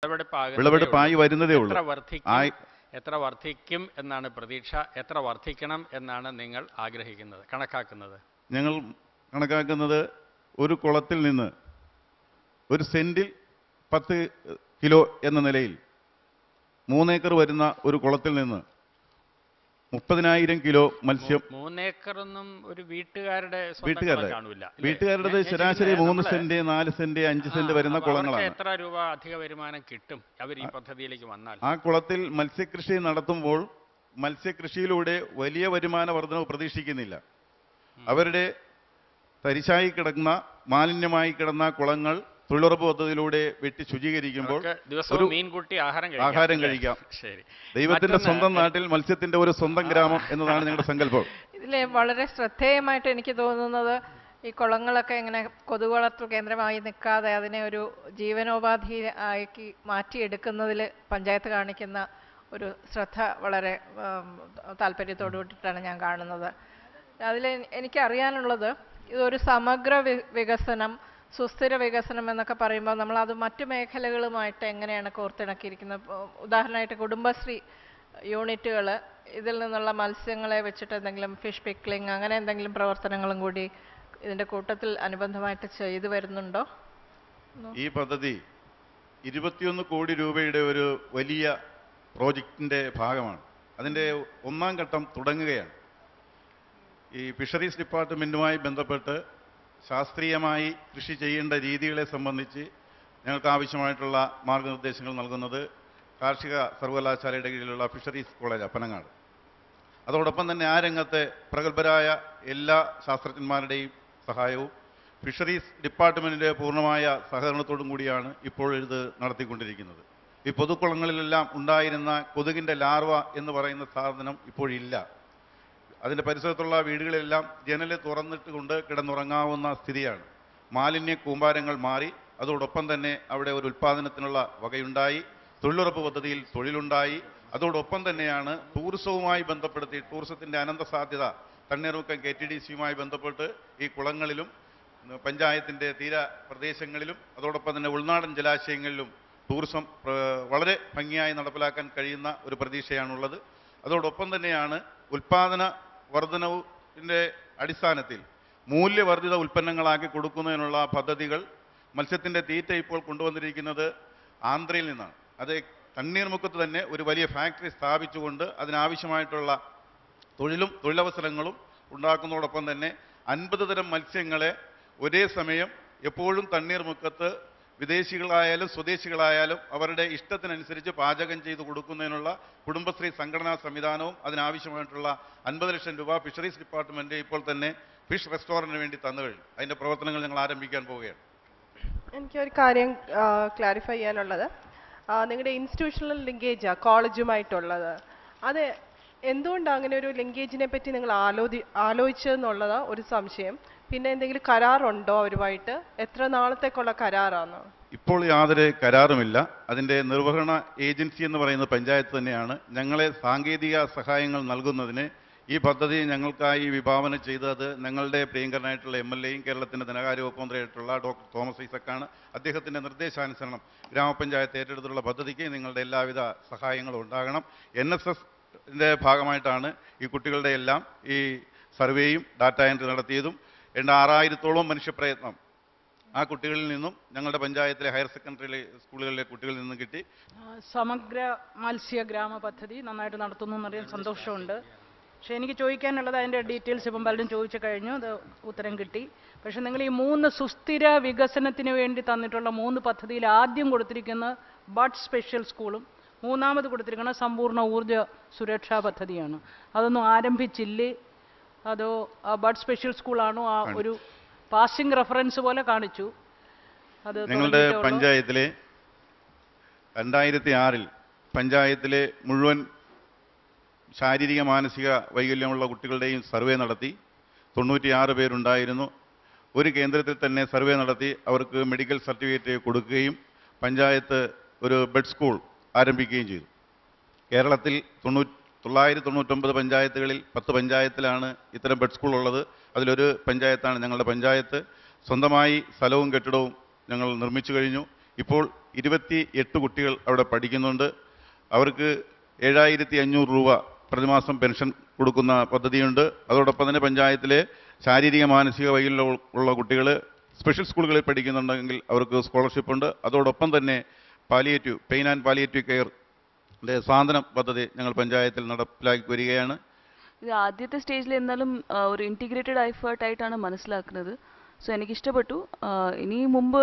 വിളവെടുപ്പായി വരുന്നതേ ഉള്ളൂ. എത്ര വർദ്ധിക്കും എന്നാണ് പ്രതീക്ഷ? എത്ര വർദ്ധിക്കണം എന്നാണ് നിങ്ങൾ ആഗ്രഹിക്കുന്നത്, കണക്കാക്കുന്നത്? ഞങ്ങൾ കണക്കാക്കുന്നത് ഒരു കുളത്തിൽ നിന്ന് ഒരു സെന്റിൽ 10 കിലോ എന്ന നിലയിൽ 3 ഏക്കർ വരുന്ന ഒരു കുളത്തിൽ നിന്ന് 30,000 കിലോ മത്സ്യം. 3 ഏക്കറൊന്നും ഒരു വീട്ടുകാരുടെ ശരാശരി 3 സെന്റ് 4 സെന്റ് 5 സെന്റ് വരുന്ന കുളങ്ങളാണ്. എത്ര രൂപ അധിക വരുമാനം കിട്ടും അവർ ഈ പദ്ധതിയിലേക്ക് വന്നാൽ? ആ കുളത്തിൽ മത്സ്യകൃഷി നടത്തുമ്പോൾ മത്സ്യകൃഷിയിലൂടെ വലിയ വരുമാന വർധനവ് പ്രതീക്ഷിക്കുന്നില്ല. അവരുടെ തരിശായി കിടക്കുന്ന മാലിന്യമായി കിടന്ന കുളങ്ങൾ തൊഴിലുറപ്പ് പദ്ധതിയിലൂടെ വെട്ടി ശുചീകരിക്കുമ്പോൾ ആഹാരം കഴിക്കാം. ദൈവത്തിന്റെ സ്വന്തം നാട്ടിൽ മത്സ്യത്തിന്റെ ഒരു സ്വന്തം ഗ്രാമം എന്നതാണ് ഞങ്ങളുടെ സങ്കല്പം. ഇതിലെ വളരെ ശ്രദ്ധേയമായിട്ട് എനിക്ക് തോന്നുന്നത് ഈ കുളങ്ങളൊക്കെ ഇങ്ങനെ കൊതുക് വളർത്തൽ കേന്ദ്രമായി നിൽക്കാതെ അതിനെ ഒരു ജീവനോപാധി ആക്കി മാറ്റിയെടുക്കുന്നതിൽ പഞ്ചായത്ത് കാണിക്കുന്ന ഒരു ശ്രദ്ധ വളരെ താല്പര്യത്തോടു കൂടിയിട്ടാണ് ഞാൻ കാണുന്നത്. അതിൽ എനിക്കറിയാനുള്ളത് ഇതൊരു സമഗ്ര വികസനം, സുസ്ഥിര വികസനം എന്നൊക്കെ പറയുമ്പോൾ നമ്മളത് മറ്റു മേഖലകളുമായിട്ട് എങ്ങനെയാണ് കോർത്തിണക്കിയിരിക്കുന്നത്? ഉദാഹരണമായിട്ട് കുടുംബശ്രീ യൂണിറ്റുകൾ ഇതിൽ നിന്നുള്ള മത്സ്യങ്ങളെ വെച്ചിട്ട് എന്തെങ്കിലും ഫിഷ് പിക്ലിംഗ് അങ്ങനെ എന്തെങ്കിലും പ്രവർത്തനങ്ങളും കൂടി ഇതിൻ്റെ കൂട്ടത്തിൽ അനുബന്ധമായിട്ട് ചെയ്തു വരുന്നുണ്ടോ? ഈ പദ്ധതി 21 കോടി രൂപയുടെ ഒരു വലിയ പ്രോജക്റ്റിൻ്റെ ഭാഗമാണ്. അതിൻ്റെ 1ാം ഘട്ടം തുടങ്ങുകയാണ്. ഈ ഫിഷറീസ് ഡിപ്പാർട്ട്മെൻറ്റുമായി ബന്ധപ്പെട്ട് ശാസ്ത്രീയമായി കൃഷി ചെയ്യേണ്ട രീതികളെ സംബന്ധിച്ച് ഞങ്ങൾക്ക് ആവശ്യമായിട്ടുള്ള മാർഗനിർദ്ദേശങ്ങൾ നൽകുന്നത് കാർഷിക സർവകലാശാലയുടെ കീഴിലുള്ള ഫിഷറീസ് കോളേജ് അപ്പനങ്ങാട്. അതോടൊപ്പം തന്നെ ആ രംഗത്തെ പ്രഗത്ഭരായ എല്ലാ ശാസ്ത്രജ്ഞന്മാരുടെയും സഹായവും ഫിഷറീസ് ഡിപ്പാർട്ട്മെൻറ്റിൻ്റെ പൂർണ്ണമായ സഹകരണത്തോടും കൂടിയാണ് ഇപ്പോൾ ഇത് നടത്തിക്കൊണ്ടിരിക്കുന്നത്. ഈ പൊതുക്കുളങ്ങളിലെല്ലാം ഉണ്ടായിരുന്ന കൊതുകിൻ്റെ ലാർവ എന്ന് പറയുന്ന സാധനം ഇപ്പോഴില്ല. അതിൻ്റെ പരിസരത്തുള്ള വീടുകളിലെല്ലാം ജനൽ തുറന്നിട്ട് കൊണ്ട് കിടന്നുറങ്ങാവുന്ന സ്ഥിതിയാണ്. മാലിന്യ കൂമ്പാരങ്ങൾ മാറി. അതോടൊപ്പം തന്നെ അവിടെ ഒരു ഉൽപ്പാദനത്തിനുള്ള വകയുണ്ടായി. തൊഴിലുറപ്പ് പദ്ധതിയിൽ തൊഴിലുണ്ടായി. അതോടൊപ്പം തന്നെയാണ് ടൂറിസവുമായി ബന്ധപ്പെടുത്തി ടൂറിസത്തിൻ്റെ അനന്ത സാധ്യത തണ്ണീർമുക്കം KTDCയുമായി ബന്ധപ്പെട്ട് ഈ കുളങ്ങളിലും പഞ്ചായത്തിൻ്റെ തീര പ്രദേശങ്ങളിലും അതോടൊപ്പം തന്നെ ഉൾനാടൻ ജലാശയങ്ങളിലും ടൂറിസം വളരെ ഭംഗിയായി നടപ്പിലാക്കാൻ കഴിയുന്ന ഒരു പ്രതീക്ഷയാണുള്ളത്. അതോടൊപ്പം തന്നെയാണ് ഉൽപ്പാദന വർധനവിൻ്റെ അടിസ്ഥാനത്തിൽ മൂല്യവർദ്ധിത ഉൽപ്പന്നങ്ങളാക്കി കൊടുക്കുന്നതിനുള്ള പദ്ധതികൾ. മത്സ്യത്തിൻ്റെ തീറ്റ ഇപ്പോൾ കൊണ്ടുവന്നിരിക്കുന്നത് ആന്ധ്രയിൽ നിന്നാണ്. അത് തണ്ണീർമുക്കത്ത് തന്നെ ഒരു വലിയ ഫാക്ടറി സ്ഥാപിച്ചുകൊണ്ട് അതിനാവശ്യമായിട്ടുള്ള തൊഴിലവസരങ്ങളും ഉണ്ടാക്കുന്നതോടൊപ്പം തന്നെ 50 തരം മത്സ്യങ്ങളെ ഒരേ സമയം എപ്പോഴും തണ്ണീർമുക്കത്ത് വിദേശികളായാലും സ്വദേശികളായാലും അവരുടെ ഇഷ്ടത്തിനനുസരിച്ച് പാചകം ചെയ്ത് കൊടുക്കുന്നതിനുള്ള കുടുംബശ്രീ സംഘടനാ സംവിധാനവും അതിനാവശ്യമായിട്ടുള്ള 50 ലക്ഷം രൂപ ഫിഷറീസ് ഡിപ്പാർട്ട്മെൻറ്റ് ഇപ്പോൾ തന്നെ ഫിഷ് റെസ്റ്റോറൻറ്റിന് വേണ്ടി തന്നു കഴിഞ്ഞു. അതിൻ്റെ പ്രവർത്തനങ്ങൾ ഞങ്ങൾ ആരംഭിക്കാൻ പോവുകയാണ്. എനിക്കൊരു കാര്യം ക്ലാരിഫൈ ചെയ്യാനുള്ളത്, നിങ്ങളുടെ ഇൻസ്റ്റിറ്റ്യൂഷണൽ ലിങ്കേജ് കോളേജുമായിട്ടുള്ളത്, അത് എന്തുകൊണ്ടാണ് അങ്ങനെ ഒരു ലിങ്കേജിനെ പറ്റി നിങ്ങൾ ആലോചിച്ചതെന്നുള്ളത് ഒരു സംശയം. പിന്നെ എന്തെങ്കിലും കരാറുണ്ടോ അവരുമായിട്ട്? എത്ര നാളത്തേക്കുള്ള കരാറാണ്? ഇപ്പോൾ യാതൊരു കരാറുമില്ല. അതിൻ്റെ നിർവഹണ ഏജൻസി എന്ന് പറയുന്നത് പഞ്ചായത്ത് തന്നെയാണ്. ഞങ്ങളെ സാങ്കേതിക സഹായങ്ങൾ നൽകുന്നതിന് ഈ പദ്ധതി ഞങ്ങൾക്കായി വിഭാവനം ചെയ്തത് ഞങ്ങളുടെ പ്രിയങ്കരനായിട്ടുള്ള MLAയും കേരളത്തിൻ്റെ ധനകാര്യ വകുപ്പ് മന്ത്രിയായിട്ടുള്ള ഡോക്ടർ തോമസ് ഐസക്കാണ്. അദ്ദേഹത്തിൻ്റെ നിർദ്ദേശാനുസരണം ഗ്രാമപഞ്ചായത്ത് ഏറ്റെടുത്തുള്ള പദ്ധതിക്ക് നിങ്ങളുടെ എല്ലാവിധ സഹായങ്ങളും ഉണ്ടാകണം. NSSൻ്റെ ഭാഗമായിട്ടാണ് ഈ കുട്ടികളുടെ എല്ലാം ഈ സർവേയും ഡാറ്റ എൻട്രി നടത്തിയതും. 6000-ഓളം മനുഷ്യപ്രയത്നം ആ കുട്ടികളിൽ നിന്നും ഞങ്ങളുടെ പഞ്ചായത്തിലെ ഹയർ സെക്കൻഡറി സ്കൂളുകളിലെ കുട്ടികളിൽ നിന്നും കിട്ടി. സമഗ്ര മത്സ്യ ഗ്രാമ പദ്ധതി നന്നായിട്ട് നടത്തുന്നു എന്നറിയാൻ സന്തോഷമുണ്ട്. പക്ഷേ എനിക്ക് ചോദിക്കാനുള്ളത് അതിൻ്റെ ഡീറ്റെയിൽസ് ഇപ്പം പലരും ചോദിച്ചു കഴിഞ്ഞു, അത് ഉത്തരം കിട്ടി. പക്ഷേ നിങ്ങൾ ഈ 3 സുസ്ഥിര വികസനത്തിന് വേണ്ടി തന്നിട്ടുള്ള 3 പദ്ധതിയിൽ ആദ്യം കൊടുത്തിരിക്കുന്ന ബഡ് സ്പെഷ്യൽ സ്കൂളും മൂന്നാമത് കൊടുത്തിരിക്കുന്ന സമ്പൂർണ്ണ ഊർജ്ജ സുരക്ഷാ പദ്ധതിയാണ്. അതൊന്നും ആരംഭിച്ചില്ലേ? അതോ ബഡ് സ്പെഷ്യൽ സ്കൂളാണോ? ആ ഒരു പാസിംഗ് റെഫറൻസ് പോലെ കാണിച്ചു. അത് ഞങ്ങളുടെ പഞ്ചായത്തിലെ 2006-ൽ പഞ്ചായത്തിലെ മുഴുവൻ ശാരീരിക മാനസിക വൈകല്യമുള്ള കുട്ടികളുടെയും സർവേ നടത്തി. 96 പേരുണ്ടായിരുന്നു. ഒരു കേന്ദ്രത്തിൽ തന്നെ സർവേ നടത്തി അവർക്ക് മെഡിക്കൽ സർട്ടിഫിക്കറ്റ് കൊടുക്കുകയും പഞ്ചായത്ത് ഒരു ബെഡ് സ്കൂൾ ആരംഭിക്കുകയും ചെയ്തു. കേരളത്തിൽ 999 പഞ്ചായത്തുകളിൽ 10 പഞ്ചായത്തിലാണ് ഇത്തരം ബെഡ് സ്കൂൾ ഉള്ളത്. അതിലൊരു പഞ്ചായത്താണ് ഞങ്ങളുടെ പഞ്ചായത്ത്. സ്വന്തമായി സ്ഥലവും കെട്ടിടവും ഞങ്ങൾ നിർമ്മിച്ചു കഴിഞ്ഞു. ഇപ്പോൾ 28 കുട്ടികൾ അവിടെ പഠിക്കുന്നുണ്ട്. അവർക്ക് 7500 രൂപ പ്രതിമാസം പെൻഷൻ കൊടുക്കുന്ന പദ്ധതിയുണ്ട്. അതോടൊപ്പം തന്നെ പഞ്ചായത്തിലെ ശാരീരിക മാനസിക വൈകല്യമുള്ള കുട്ടികൾ സ്പെഷ്യൽ സ്കൂളുകളിൽ പഠിക്കുന്നുണ്ടെങ്കിൽ അവർക്ക് സ്കോളർഷിപ്പ് ഉണ്ട്. അതോടൊപ്പം തന്നെ പെയിൻ ആൻഡ് പാലിയേറ്റീവ് കെയറിൻ്റെ സാന്ത്വനം പദ്ധതി ഞങ്ങൾ പഞ്ചായത്തിൽ നടപ്പിലാക്കി വരികയാണ്. ഇത് ആദ്യത്തെ സ്റ്റേജിൽ എന്നാലും ഒരു ഇൻറ്റിഗ്രേറ്റഡ് എഫേർട്ടായിട്ടാണ് മനസ്സിലാക്കുന്നത്. സോ എനിക്കിഷ്ടപ്പെട്ടു. ഇനി മുമ്പ്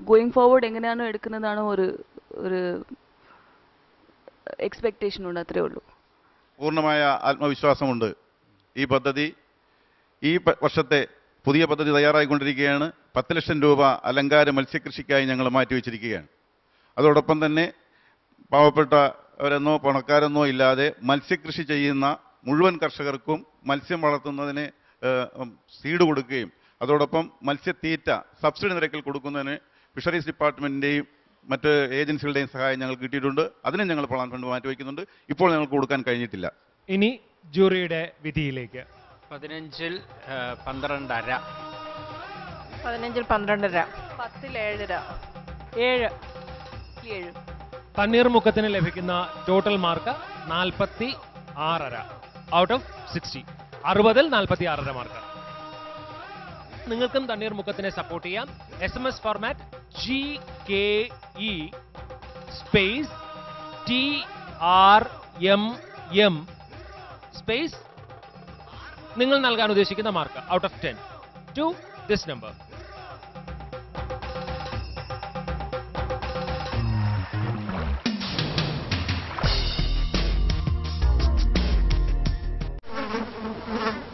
ഗോയിങ് ഫോർവേഡ് എങ്ങനെയാണോ എടുക്കുന്നതാണോ ഒരു എക്സ്പെക്റ്റേഷൻ ഉണ്ട്, അത്രേ ഉള്ളൂ. പൂർണ്ണമായ ആത്മവിശ്വാസമുണ്ട്. ഈ പദ്ധതി ഈ വർഷത്തെ പുതിയ പദ്ധതി തയ്യാറായിക്കൊണ്ടിരിക്കുകയാണ്. 10 ലക്ഷം രൂപ അലങ്കാര മത്സ്യകൃഷിക്കായി ഞങ്ങൾ മാറ്റിവെച്ചിരിക്കുകയാണ്. അതോടൊപ്പം തന്നെ പാവപ്പെട്ടവരെന്നോ പണക്കാരെന്നോ ഇല്ലാതെ മത്സ്യകൃഷി ചെയ്യുന്ന മുഴുവൻ കർഷകർക്കും മത്സ്യം വളർത്തുന്നതിന് സീഡ് കൊടുക്കുകയും അതോടൊപ്പം മത്സ്യത്തീറ്റ സബ്സിഡി നിരക്കിൽ കൊടുക്കുന്നതിന് ഫിഷറീസ് ഡിപ്പാർട്ട്മെൻറ്റിൻ്റെയും മറ്റ് ഏജൻസികളുടെയും സഹായം ഞങ്ങൾ കിട്ടിയിട്ടുണ്ട്. അതിനും ഞങ്ങൾ പ്ലാൻ ഫണ്ട് മാറ്റിവെക്കുന്നുണ്ട്. ഇപ്പോൾ ഞങ്ങൾക്ക് കൊടുക്കാൻ കഴിഞ്ഞിട്ടില്ല. ഇനി ജൂറിയുടെ വിധിയിലേക്ക്. 15-ൽ 12.5. 15-ൽ 12.5. 10-ൽ 7.5. 7. തണ്ണീർമുക്കത്തിന് ലഭിക്കുന്ന ടോട്ടൽ മാർക്ക് 46.5 ഔട്ട് ഓഫ് 60. 60-ൽ 46.5 മാർക്ക്. നിങ്ങൾക്കും തണ്ണീർമുക്കത്തിനെ സപ്പോർട്ട് ചെയ്യാം. SMS format GKE space TRMM space നിങ്ങൾ നൽകാൻ ഉദ്ദേശിക്കുന്ന mark out of 10 to this number.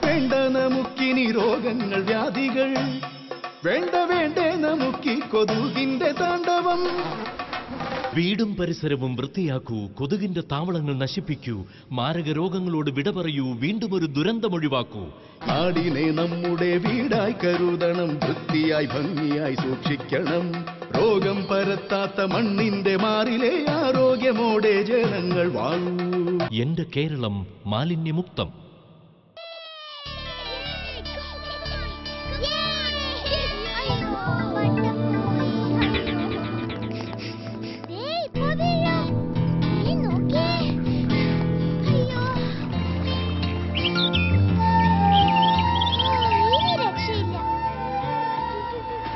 വേണ്ട നമുക്കിനി രോഗങ്ങൾ വ്യാധികൾ, വേണ്ടേ നമുക്കി കൊതുകിന്റെ താണ്ഡവം. വീടും പരിസരവും വൃത്തിയാക്കൂ, കൊതുകിന്റെ താവളങ്ങൾ നശിപ്പിക്കൂ, മാരക രോഗങ്ങളോട് വിട പറയൂ, വീണ്ടും ഒരു ദുരന്തമൊഴിവാക്കൂ. നാടിനെ നമ്മുടെ വീടായി കരുതണം, വൃത്തിയായി ഭംഗിയായി സൂക്ഷിക്കണം. രോഗം പരത്താത്ത മണ്ണിന്റെ മാറിലെ ആരോഗ്യമോടെ ജനങ്ങൾ വാഴൂ. എന്റെ കേരളം മാലിന്യമുക്തം.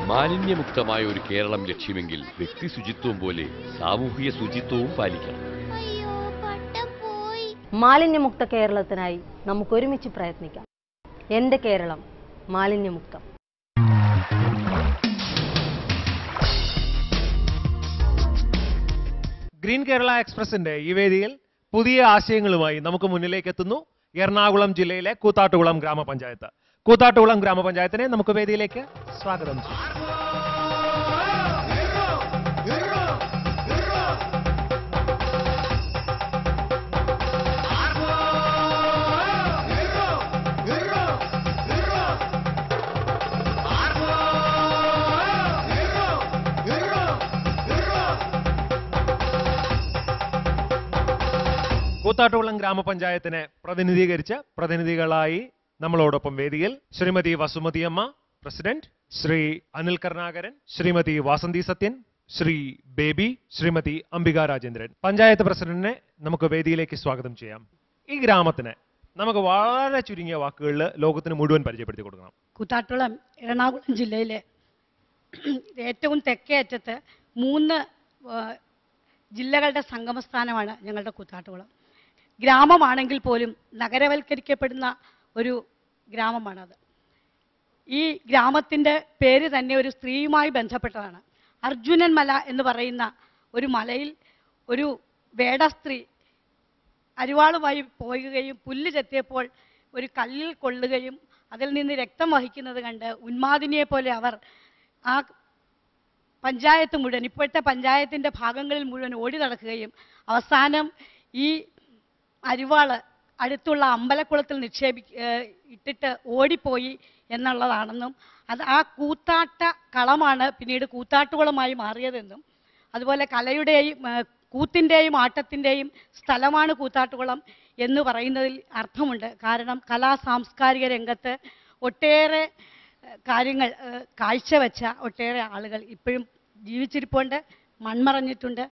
മാലിന്യമുക്തമായ ഒരു കേരളം ലക്ഷ്യമെങ്കിൽ വ്യക്തി ശുചിത്വം പോലെ സാമൂഹിക ശുചിത്വവും പാലിക്കണം. മാലിന്യമുക്ത കേരളത്തിനായി നമുക്ക് ഒരുമിച്ച് പ്രയത്നിക്കാം. എന്റെ കേരളം മാലിന്യമുക്തം. ഗ്രീൻ കേരള എക്സ്പ്രസിന്റെ ഈ വേദിയിൽ പുതിയ ആശയങ്ങളുമായി നമുക്ക് മുന്നിലേക്ക് എത്തുന്നു എറണാകുളം ജില്ലയിലെ കൂത്താട്ടുകുളം ഗ്രാമപഞ്ചായത്ത്. കൂത്താട്ടുകുളം ഗ്രാമപഞ്ചായത്തിനെ നമുക്ക് വേദിയിലേക്ക് സ്വാഗതം ചെയ്യാം. കൂത്താട്ടുകുളം ഗ്രാമപഞ്ചായത്തിനെ പ്രതിനിധീകരിച്ച് പ്രതിനിധികളായി നമ്മളോടൊപ്പം വേദിയിൽ ശ്രീമതി വസുമതിയമ്മ പ്രസിഡന്റ്, ശ്രീ അനിൽ കരുണാകരൻ, ശ്രീമതി വാസന്തി സത്യൻ, ശ്രീ ബേബി, ശ്രീമതി അംബിക രാജേന്ദ്രൻ. പഞ്ചായത്ത് പ്രസിഡന്റിനെ നമുക്ക് വേദിയിലേക്ക് സ്വാഗതം ചെയ്യാം. ഈ ഗ്രാമത്തിന് നമുക്ക് വളരെ ചുരുങ്ങിയ വാക്കുകളിൽ ലോകത്തിന് മുഴുവൻ പരിചയപ്പെടുത്തി കൊടുക്കണം. കൂത്താട്ടുകുളം എറണാകുളം ജില്ലയിലെ ഏറ്റവും തെക്കേ അറ്റത്ത് 3 ജില്ലകളുടെ സംഗമസ്ഥാനമാണ് ഞങ്ങളുടെ കൂത്താട്ടുകുളം. ഗ്രാമമാണെങ്കിൽ പോലും നഗരവൽക്കരിക്കപ്പെടുന്ന ഒരു ഗ്രാമമാണത്. ഈ ഗ്രാമത്തിൻ്റെ പേര് തന്നെ ഒരു സ്ത്രീയുമായി ബന്ധപ്പെട്ടതാണ്. അർജുനൻ മല എന്ന് പറയുന്ന ഒരു മലയിൽ ഒരു വേട സ്ത്രീ അരിവാളുമായി പോകുകയും പുല്ല് ചെത്തിയപ്പോൾ ഒരു കല്ലിൽ കൊള്ളുകയും അതിൽ നിന്ന് രക്തം വഹിക്കുന്നത് കണ്ട് ഉന്മാദിനിയെ പോലെ അവർ ആ പഞ്ചായത്ത് മുഴുവൻ, ഇപ്പോഴത്തെ പഞ്ചായത്തിൻ്റെ ഭാഗങ്ങളിൽ മുഴുവൻ ഓടി നടക്കുകയും അവസാനം ഈ അരിവാള് അടുത്തുള്ള അമ്പലക്കുളത്തിൽ ഇട്ടിട്ട് ഓടിപ്പോയി എന്നുള്ളതാണെന്നും അത് ആ കൂത്താട്ട കളമാണ് പിന്നീട് കൂത്താട്ടുകുളമായി മാറിയതെന്നും അതുപോലെ കലയുടെയും കൂത്തിൻ്റെയും ആട്ടത്തിൻ്റെയും സ്ഥലമാണ് കൂത്താട്ടുകുളം എന്ന് പറയുന്നതിൽ അർത്ഥമുണ്ട്. കാരണം കലാ സാംസ്കാരിക രംഗത്ത് ഒട്ടേറെ കാര്യങ്ങൾ കാഴ്ചവെച്ച ഒട്ടേറെ ആളുകൾ ഇപ്പോഴും ജീവിച്ചിരിപ്പുണ്ട്, മൺമറഞ്ഞിട്ടുണ്ട്.